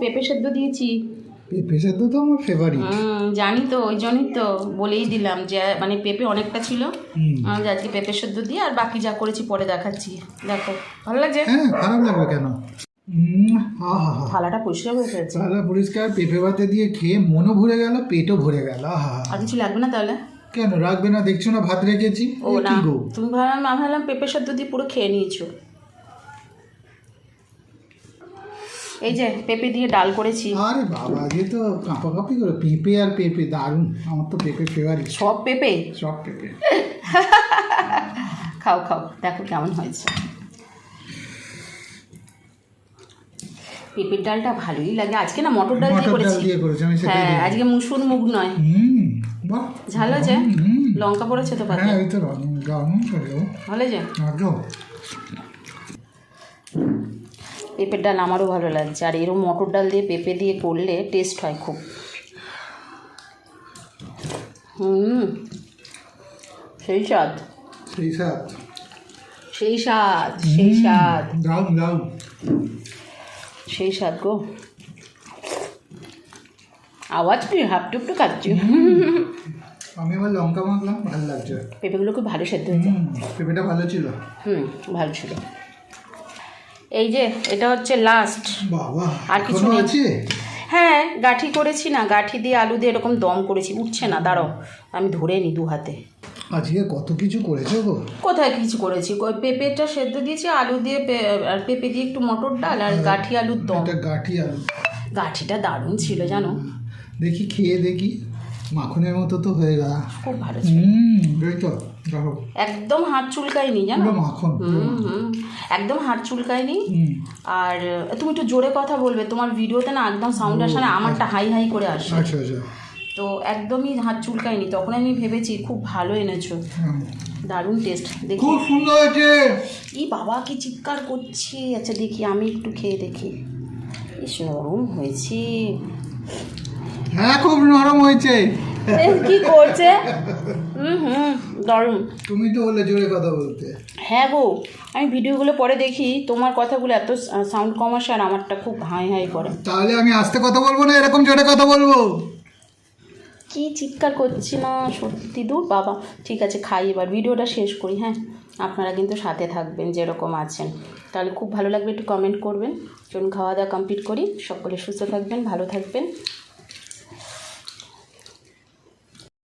পেঁপে সেদ্ধ দিয়েছি। পেঁপে সেদ্ধ তো আমার ফেভারিট। জানি তো, ওই জন্যই তো বলেই দিলাম যে মানে পেঁপে অনেকটা ছিল, আজকে পেঁপে সেদ্ধ দিয়ে আর বাকি যা করেছি পরে দেখাচ্ছি। দেখো ভালো লাগছে? হ্যাঁ, খারাপ লাগবে কেন? থালাটা পরিষ্কার হয়ে ফেলছে। থালা পরিষ্কার, পেঁপে ভাতে দিয়ে খেয়ে মনও ভরে গেল, পেটও ভরে গেল। আর কিছু লাগবে না তাহলে? কেন রাখবে না? দেখছো না ভাত রেখেছি। ও না, তুমি ভাবলাম পেঁপে সেদ্ধ দিয়ে পুরো খেয়ে নিয়েছো। এই যে পেঁপে দিয়ে ডাল করেছি। আরে বাবা, আজকে তো কাঁপাকাঁপি করে পেঁপে আর পেঁপে, দারুণ। আমার তো পেঁপে ফেভারিট। সব পেঁপে? সব পেঁপে। খাও খাও, দেখো কেমন হয়েছে। পেঁপের ডালটা ভালোই লাগে। আজকে না মটর ডাল দিয়ে করেছি। হ্যাঁ, আজকে মুসুর মুগ নয়। বাহ, ঝাল আছে? লঙ্কা পড়েছে তো পাতে? হ্যাঁ, ওই তো ভালো যে। পেঁপের ডাল আমারও ভালো লাগছে, আর এরকম মটর ডাল দিয়ে পেঁপে দিয়ে করলে টেস্ট হয় খুব। সেই স্বাদ, সেই স্বাদ, সেই স্বাদ, সেই স্বাদ, দারুণ দারুণ, সেই স্বাদ গো। আওয়াজ কি হাপটুকটু খাচ্ছি। আমি আবার লঙ্কা মাখলাম, ভালো লাগছে। পেঁপেগুলো খুব ভালো সেদ্ধ হয়েছে। পেঁপেটা ভালো ছিল। ভালো ছিল। এই যে এটা হচ্ছে লাস্ট। বাবা, আর কিছু আছে? হ্যাঁ, গাঠি করেছি না, গাঠি দিয়ে আলু দিয়ে এরকম দম করেছি। উঠছে না, দাঁড়াও আমি ধরে নিই দু হাতে। আজকে কত কিছু করেছো গো। কোথায় কিছু করেছি? পেঁপেটা সেদ্ধ দিয়েছি, আলু দিয়ে আর পেঁপে দিয়ে একটু মটর ডাল আর গাঠি আলুর দম। গাঠি আলু, গাঠিটা দারুণ ছিল জানো। দেখি খেয়ে দেখি, মাখনের মতো তো হয়ে গেল, খুব ভালো ছিল। একদম হাত চুলকায়নি জানো, মাখন। একদম হাত চুলকায়নি। আর তুমি একটু জোরে কথা বলবে, তোমার ভিডিওতে না একদম সাউন্ড আসে না, আমারটা হাই হাই করে আসে। আচ্ছা আচ্ছা। তো একদমই হাত চুলকায়নি। তখন আমি ভেবেছি খুব ভালো এনেছো, দারুণ টেস্ট। দেখি, খুব সুন্দর হয়েছে। ই বাবা কি চিৎকার করছে। আচ্ছা দেখি, আমি একটু খেয়ে দেখি। ইস, নরম হয়েছে। হ্যাঁ, খুব নরম হয়েছে। কি করছে? দারুণ। তুমি তো বললে জোরে কথা বলতে। হ্যাঁ গো, আমি ভিডিওগুলো পরে দেখি, তোমার কথাগুলো এত সাউন্ড কম আসে আর আমারটা খুব হাই হাই করে। তাহলে আমি আস্তে কথা বলবো না, এরকম জোরে কথা বলবো? কি চিৎকার করছি না সত্যি, দূর বাবা। ঠিক আছে, খাই এবার, ভিডিওটা শেষ করি। হ্যাঁ, আপনারা কিন্তু সাথে থাকবেন যেরকম আছেন, তাহলে খুব ভালো লাগবে। একটু কমেন্ট করবেন। চলুন খাওয়া দাওয়া কমপ্লিট করি। সকলে সুস্থ থাকবেন, ভালো থাকবেন।